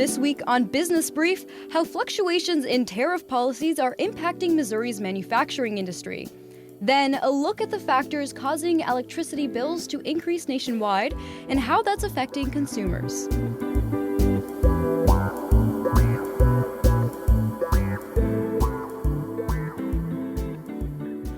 This week on Business Brief, how fluctuations in tariff policies are impacting Missouri's manufacturing industry. Then, a look at the factors causing electricity bills to increase nationwide and how that's affecting consumers.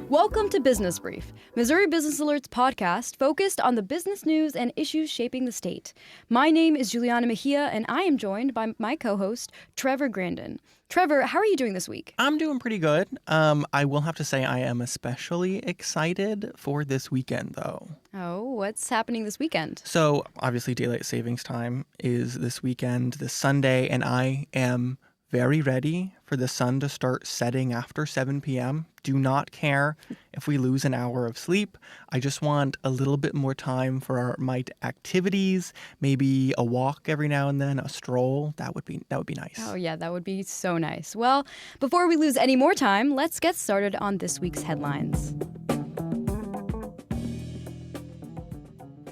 Welcome to Business Brief, Missouri Business Alert's podcast focused on the business news and issues shaping the state. My name is Juliana Mejia, and I am joined by my co-host, Trevor Grandin. Trevor, how are you doing this week? I'm doing pretty good. I will have to say I am especially excited for this weekend, though. Oh, what's happening this weekend? So, obviously, daylight savings time is this weekend, this Sunday, and I am very ready for the sun to start setting after 7 p.m. Do not care if we lose an hour of sleep. I just want a little bit more time for my activities, maybe a walk every now and then, a stroll. That would be nice. Oh yeah, that would be so nice. Well, before we lose any more time, let's get started on this week's headlines.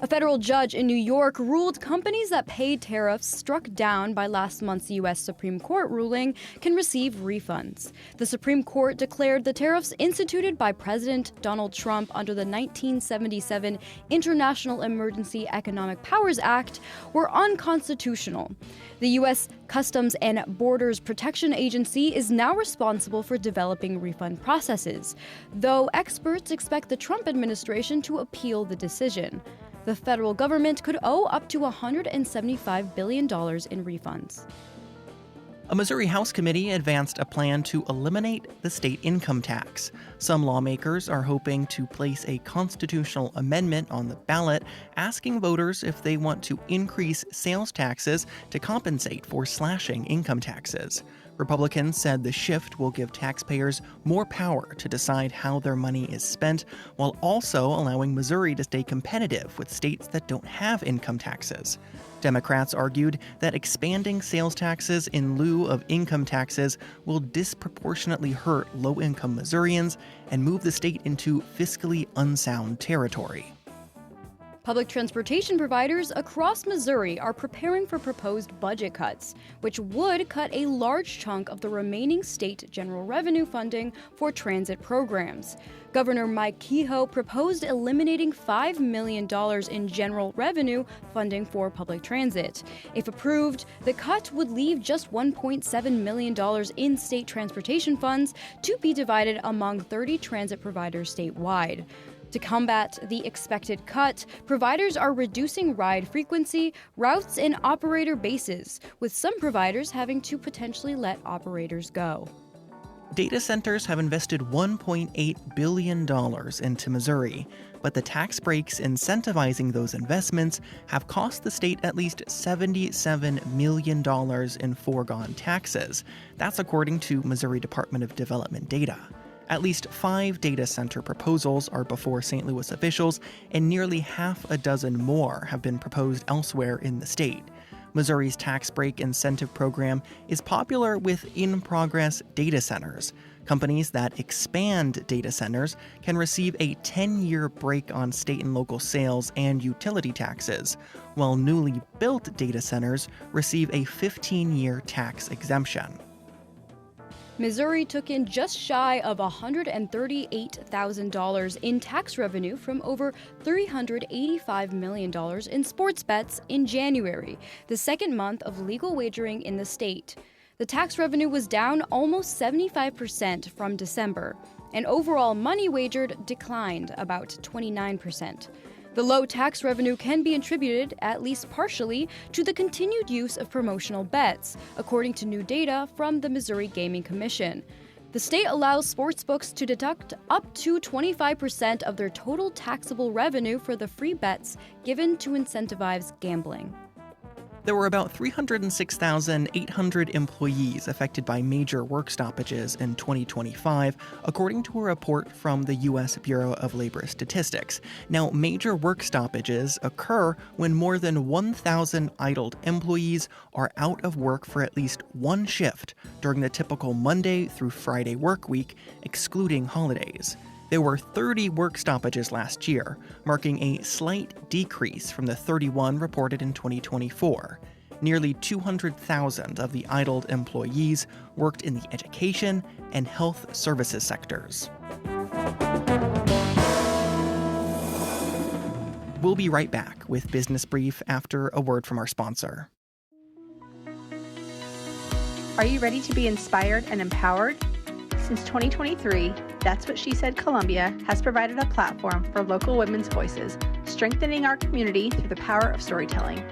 A federal judge in New York ruled companies that paid tariffs struck down by last month's U.S. Supreme Court ruling can receive refunds. The Supreme Court declared the tariffs instituted by President Donald Trump under the 1977 International Emergency Economic Powers Act were unconstitutional. The U.S. Customs and Borders Protection Agency is now responsible for developing refund processes, though experts expect the Trump administration to appeal the decision. The federal government could owe up to $175 billion in refunds. A Missouri House committee advanced a plan to eliminate the state income tax. Some lawmakers are hoping to place a constitutional amendment on the ballot asking voters if they want to increase sales taxes to compensate for slashing income taxes. Republicans said the shift will give taxpayers more power to decide how their money is spent, while also allowing Missouri to stay competitive with states that don't have income taxes. Democrats argued that expanding sales taxes in lieu of income taxes will disproportionately hurt low-income Missourians and move the state into fiscally unsound territory. Public transportation providers across Missouri are preparing for proposed budget cuts, which would cut a large chunk of the remaining state general revenue funding for transit programs. Governor Mike Kehoe proposed eliminating $5 million in general revenue funding for public transit. If approved, the cut would leave just $1.7 million in state transportation funds to be divided among 30 transit providers statewide. To combat the expected cut, providers are reducing ride frequency, routes, and operator bases, with some providers having to potentially let operators go. Data centers have invested $1.8 billion into Missouri, but the tax breaks incentivizing those investments have cost the state at least $77 million in foregone taxes. That's according to Missouri Department of Development data. At least 5 data center proposals are before St. Louis officials, and nearly half a dozen more have been proposed elsewhere in the state. Missouri's tax break incentive program is popular with in-progress data centers. Companies that expand data centers can receive a 10-year break on state and local sales and utility taxes, while newly built data centers receive a 15-year tax exemption. Missouri took in just shy of $138,000 in tax revenue from over $385 million in sports bets in January, the second month of legal wagering in the state. The tax revenue was down almost 75% from December, and overall money wagered declined about 29%. The low tax revenue can be attributed, at least partially, to the continued use of promotional bets, according to new data from the Missouri Gaming Commission. The state allows sportsbooks to deduct up to 25% of their total taxable revenue for the free bets given to incentivize gambling. There were about 306,800 employees affected by major work stoppages in 2025, according to a report from the U.S. Bureau of Labor Statistics. Now, major work stoppages occur when more than 1,000 idled employees are out of work for at least one shift during the typical Monday through Friday work week, excluding holidays. There were 30 work stoppages last year, marking a slight decrease from the 31 reported in 2024. Nearly 200,000 of the idled employees worked in the education and health services sectors. We'll be right back with Business Brief after a word from our sponsor. Are you ready to be inspired and empowered? Since 2023, That's What She Said Columbia has provided a platform for local women's voices, strengthening our community through the power of storytelling.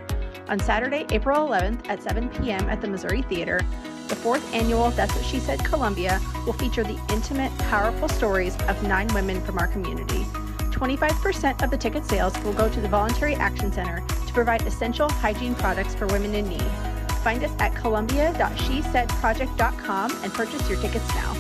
On Saturday, April 11th at 7 p.m. at the Missouri Theater, the 4th annual That's What She Said Columbia will feature the intimate, powerful stories of 9 women from our community. 25% of the ticket sales will go to the Voluntary Action Center to provide essential hygiene products for women in need. Find us at columbia.shesaidproject.com and purchase your tickets now.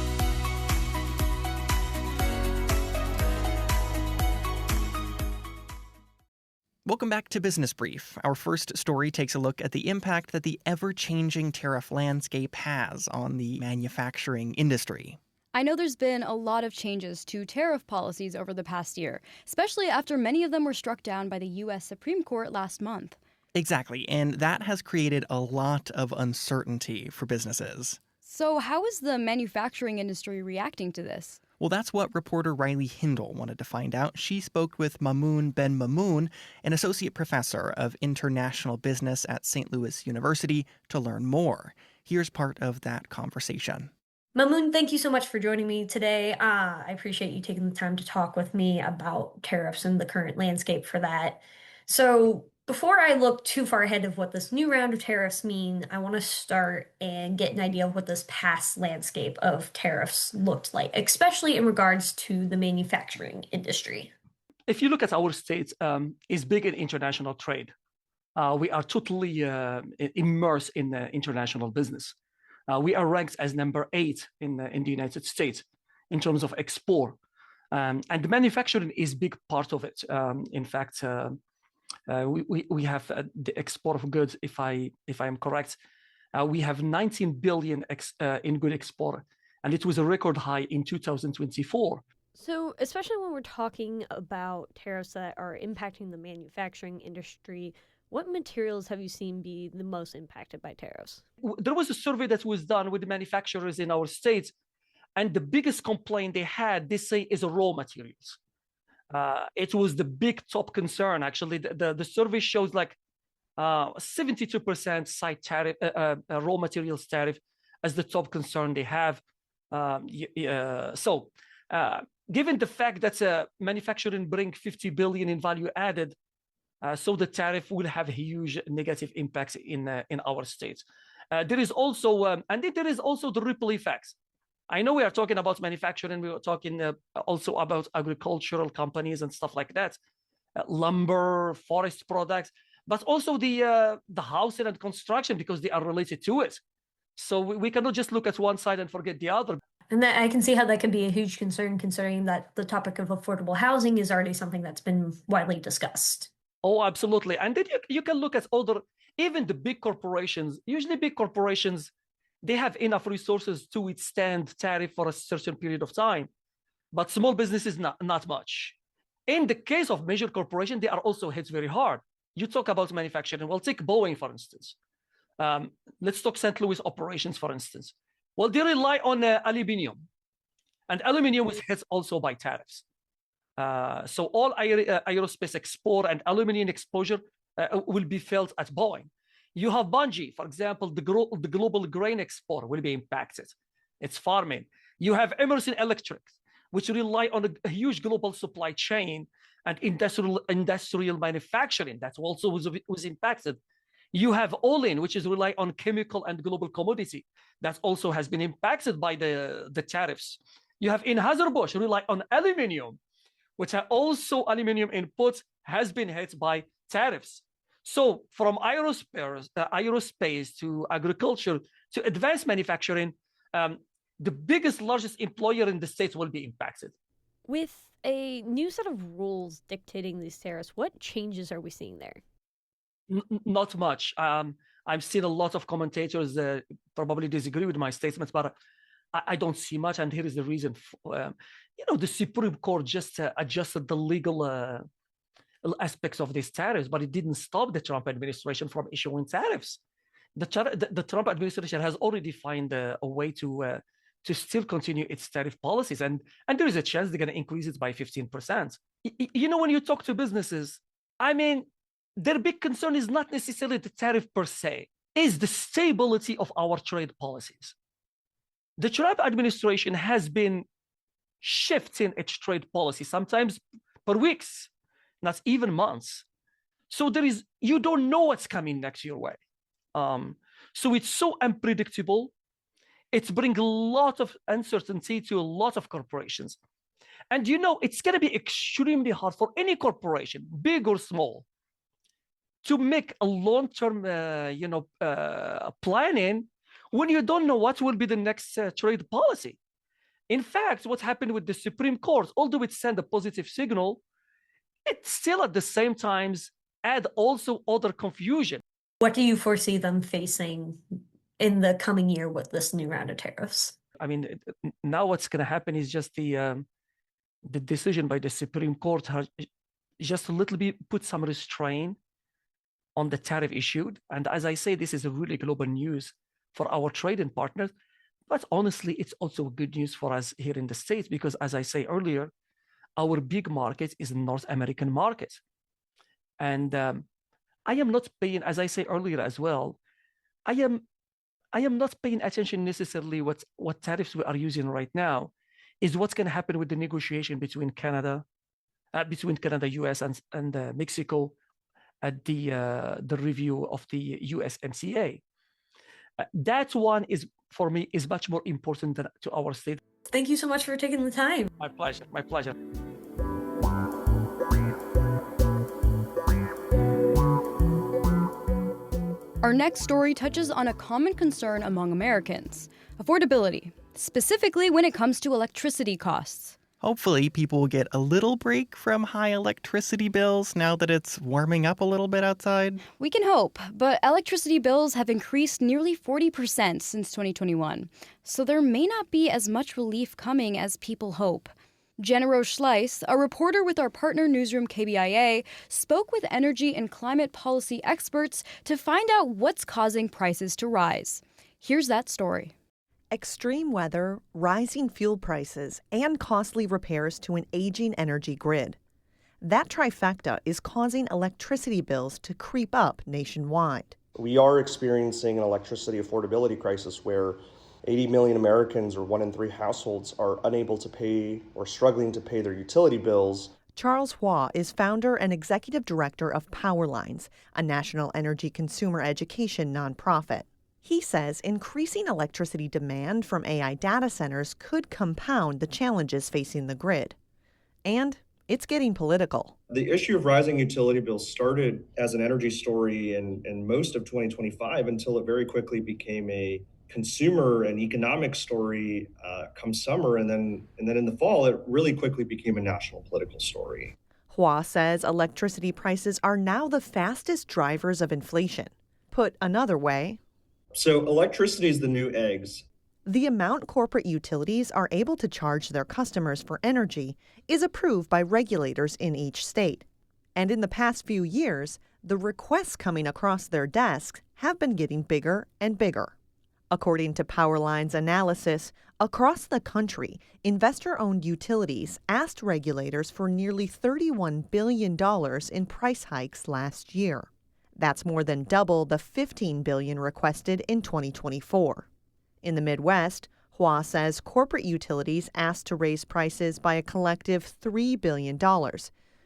Welcome back to Business Brief. Our first story takes a look at the impact that the ever-changing tariff landscape has on the manufacturing industry. I know there's been a lot of changes to tariff policies over the past year, especially after many of them were struck down by the U.S. Supreme Court last month. Exactly, and that has created a lot of uncertainty for businesses. So how is the manufacturing industry reacting to this? Well, that's what reporter Riley Hindle wanted to find out. She spoke with Mamoun Ben Mamoun, an associate professor of international business at St. Louis University, to learn more. Here's part of that conversation. Mamoun, thank you so much for joining me today. I appreciate you taking the time to talk with me about tariffs and the current landscape for that. So before I look too far ahead of what this new round of tariffs mean, I want to start and get an idea of what this past landscape of tariffs looked like, especially in regards to the manufacturing industry. If you look at our state, it's big in international trade. We are totally immersed in international business. We are ranked as number 8 in the United States in terms of export. And the manufacturing is a big part of it. In fact, we have the export of goods, if I am correct. We have 19 billion in good export, and it was a record high in 2024. So, especially when we're talking about tariffs that are impacting the manufacturing industry, what materials have you seen be the most impacted by tariffs? There was a survey that was done with the manufacturers in our states, and the biggest complaint they had, they say, is raw materials. It was the big top concern, actually. The survey shows like 72% cite tariff, raw materials tariff as the top concern they have. So, given the fact that manufacturing bring 50 billion in value added, so the tariff will have huge negative impacts in our states. There is also, and then there is also the ripple effects. I know we are talking about manufacturing, we are talking also about agricultural companies and stuff like that, lumber, forest products, but also the housing and construction, because they are related to it. So we cannot just look at one side and forget the other. And that, I can see how that could be a huge concern, considering that the topic of affordable housing is already something that's been widely discussed. Oh, absolutely. And then you can look at even the big corporations. Usually big corporations, they have enough resources to withstand tariff for a certain period of time, but small businesses, not much. In the case of major corporations, they are also hit very hard. You talk about manufacturing. Well, take Boeing, for instance. Let's talk St. Louis operations, for instance. Well, they rely on aluminum, and aluminum was hit also by tariffs. So all aerospace export and aluminum exposure will be felt at Boeing. You have Bunge, for example, the global grain export will be impacted. It's farming. You have Emerson Electric, which rely on a huge global supply chain and industrial manufacturing that also was impacted. You have Olin, which is rely on chemical and global commodity that also has been impacted by the tariffs. You have Anheuser-Busch rely on aluminum, which are also aluminum inputs has been hit by tariffs. So from aerospace to agriculture to advanced manufacturing, the largest employer in the States will be impacted. With a new set of rules dictating these tariffs, what changes are we seeing there? Not much. I've seen a lot of commentators probably disagree with my statements, but I don't see much. And here is the reason. The Supreme Court just adjusted the legal aspects of these tariffs, but it didn't stop the Trump administration from issuing tariffs. the Trump administration has already found a way to still continue its tariff policies, and there is a chance they're going to increase it by 15%. You know, when you talk to businesses, I mean, their big concern is not necessarily the tariff per se, is the stability of our trade policies. The Trump administration has been shifting its trade policy, sometimes per weeks, not even months. So you don't know what's coming next your way. So it's so unpredictable. It's bringing a lot of uncertainty to a lot of corporations. And you know, it's going to be extremely hard for any corporation, big or small, to make a long-term, planning when you don't know what will be the next trade policy. In fact, what happened with the Supreme Court, although it sent a positive signal, it still at the same time add also other confusion. What do you foresee them facing in the coming year with this new round of tariffs? I mean, now what's going to happen is just the decision by the Supreme Court has just a little bit put some restraint on the tariff issued. And as I say, this is a really global news for our trading partners. But honestly, it's also good news for us here in the States, because as I say earlier, our big market is the North American market. And I am not paying, as I say earlier as well, I am not paying attention necessarily what tariffs we are using right now, is what's going to happen with the negotiation between Canada, US and Mexico at the review of the USMCA. That one is, for me, is much more important to our state. Thank you so much for taking the time. My pleasure. My pleasure. Our next story touches on a common concern among Americans: affordability, specifically when it comes to electricity costs. Hopefully, people will get a little break from high electricity bills now that it's warming up a little bit outside. We can hope, but electricity bills have increased nearly 40% since 2021, so there may not be as much relief coming as people hope. Jenna Roche-Slice, a reporter with our partner newsroom KBIA, spoke with energy and climate policy experts to find out what's causing prices to rise. Here's that story. Extreme weather, rising fuel prices, and costly repairs to an aging energy grid. That trifecta is causing electricity bills to creep up nationwide. We are experiencing an electricity affordability crisis where 80 million Americans, or 1 in 3 households, are unable to pay or struggling to pay their utility bills. Charles Hua is founder and executive director of Powerlines, a national energy consumer education nonprofit. He says increasing electricity demand from AI data centers could compound the challenges facing the grid. And it's getting political. The issue of rising utility bills started as an energy story in most of 2025 until it very quickly became a consumer and economic story come summer. And then in the fall, it really quickly became a national political story. Hua says electricity prices are now the fastest drivers of inflation. Put another way, so electricity is the new eggs. The amount corporate utilities are able to charge their customers for energy is approved by regulators in each state. And in the past few years, the requests coming across their desks have been getting bigger and bigger. According to Powerline's analysis, across the country, investor-owned utilities asked regulators for nearly $31 billion in price hikes last year. That's more than double the $15 billion requested in 2024. In the Midwest, Hua says corporate utilities asked to raise prices by a collective $3 billion,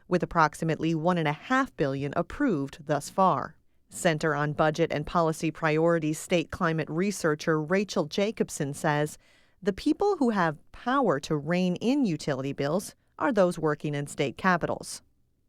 with approximately $1.5 billion approved thus far. Center on Budget and Policy Priorities state climate researcher Rachel Jacobson says the people who have power to rein in utility bills are those working in state capitals.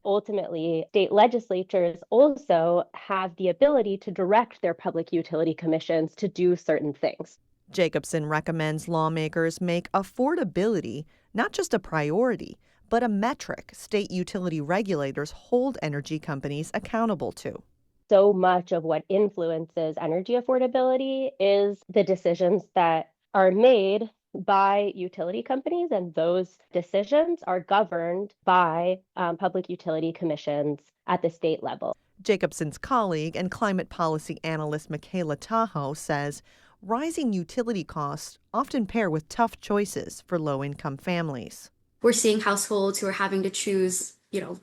Ultimately, state legislatures also have the ability to direct their public utility commissions to do certain things. Jacobson recommends lawmakers make affordability not just a priority, but a metric state utility regulators hold energy companies accountable to. So much of what influences energy affordability is the decisions that are made by utility companies, and those decisions are governed by public utility commissions at the state level. Jacobson's colleague and climate policy analyst Michaela Tahoe says rising utility costs often pair with tough choices for low-income families. We're seeing households who are having to choose,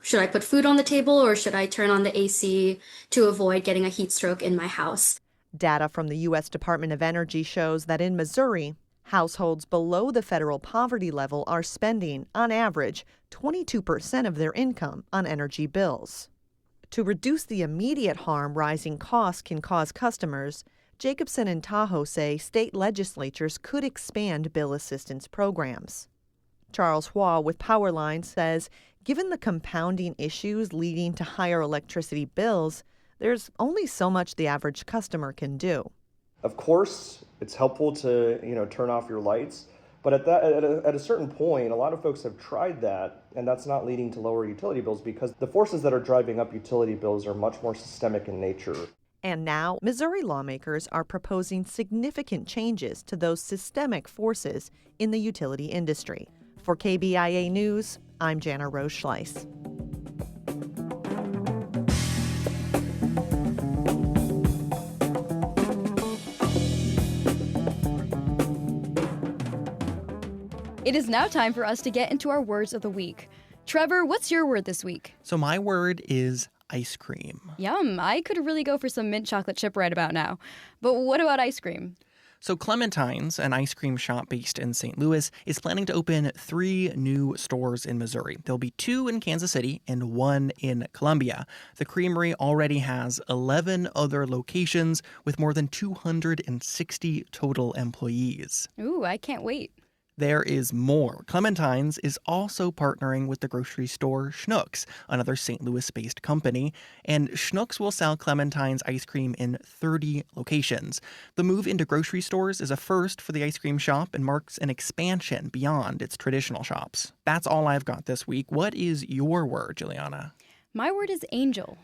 should I put food on the table or should I turn on the AC to avoid getting a heat stroke in my house? Data from the U.S. Department of Energy shows that in Missouri, households below the federal poverty level are spending, on average, 22% of their income on energy bills. To reduce the immediate harm rising costs can cause customers, Jacobson and Tahoe say state legislatures could expand bill assistance programs. Charles Hua with Powerline says, given the compounding issues leading to higher electricity bills, there's only so much the average customer can do. Of course, it's helpful to, turn off your lights, but at a certain point, a lot of folks have tried that, and that's not leading to lower utility bills because the forces that are driving up utility bills are much more systemic in nature. And now, Missouri lawmakers are proposing significant changes to those systemic forces in the utility industry. For KBIA News, I'm Jana Rose Schleiss. It is now time for us to get into our words of the week. Trevor, what's your word this week? So my word is ice cream. Yum, I could really go for some mint chocolate chip right about now. But what about ice cream? So Clementine's, an ice cream shop based in St. Louis, is planning to open 3 new stores in Missouri. There'll be 2 in Kansas City and 1 in Columbia. The creamery already has 11 other locations with more than 260 total employees. Ooh, I can't wait. There is more. Clementine's is also partnering with the grocery store Schnucks, another St. Louis-based company, and Schnucks will sell Clementine's ice cream in 30 locations. The move into grocery stores is a first for the ice cream shop and marks an expansion beyond its traditional shops. That's all I've got this week. What is your word, Juliana? My word is angel.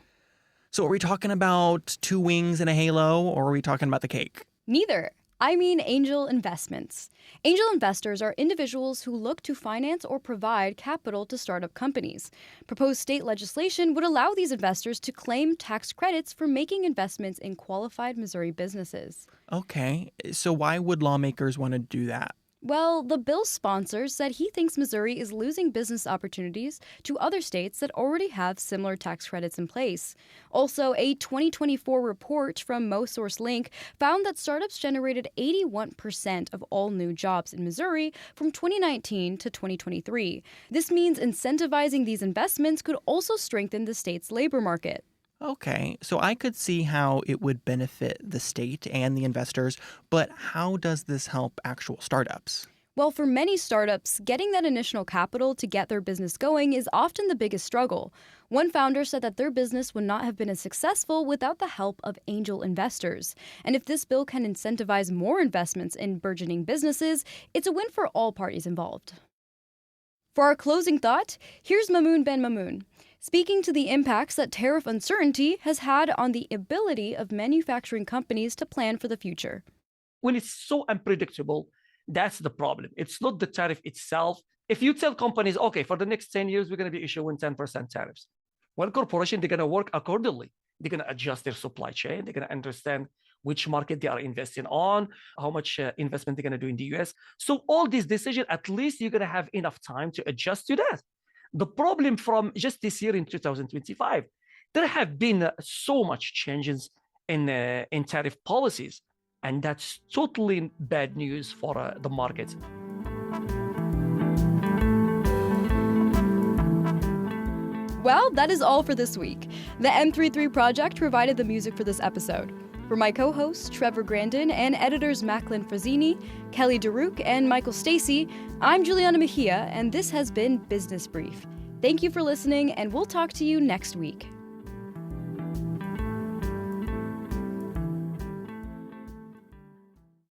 So are we talking about 2 wings and a halo, or are we talking about the cake? Neither. I mean angel investments. Angel investors are individuals who look to finance or provide capital to startup companies. Proposed state legislation would allow these investors to claim tax credits for making investments in qualified Missouri businesses. Okay, so why would lawmakers want to do that? Well, the bill's sponsor said he thinks Missouri is losing business opportunities to other states that already have similar tax credits in place. Also, a 2024 report from MoSource Link found that startups generated 81% of all new jobs in Missouri from 2019 to 2023. This means incentivizing these investments could also strengthen the state's labor market. Okay, so I could see how it would benefit the state and the investors, but how does this help actual startups? Well, for many startups, getting that initial capital to get their business going is often the biggest struggle. One founder said that their business would not have been as successful without the help of angel investors. And if this bill can incentivize more investments in burgeoning businesses, it's a win for all parties involved. For our closing thought, here's Mamoun Ben Mamoun, speaking to the impacts that tariff uncertainty has had on the ability of manufacturing companies to plan for the future. When it's so unpredictable, that's the problem. It's not the tariff itself. If you tell companies, okay, for the next 10 years, we're going to be issuing 10% tariffs. Well, corporation, they're going to work accordingly. They're going to adjust their supply chain. They're going to understand which market they are investing on, how much investment they're going to do in the US. So all these decisions, at least you're going to have enough time to adjust to that. The problem from just this year in 2025, there have been so much changes in tariff policies, and that's totally bad news for the market. Well, that is all for this week. The M33 Project provided the music for this episode. For my co-hosts, Trevor Grandin, and editors Macklin Frazzini, Kelly DeRuke, and Michael Stacy, I'm Juliana Mejia, and this has been Business Brief. Thank you for listening, and we'll talk to you next week.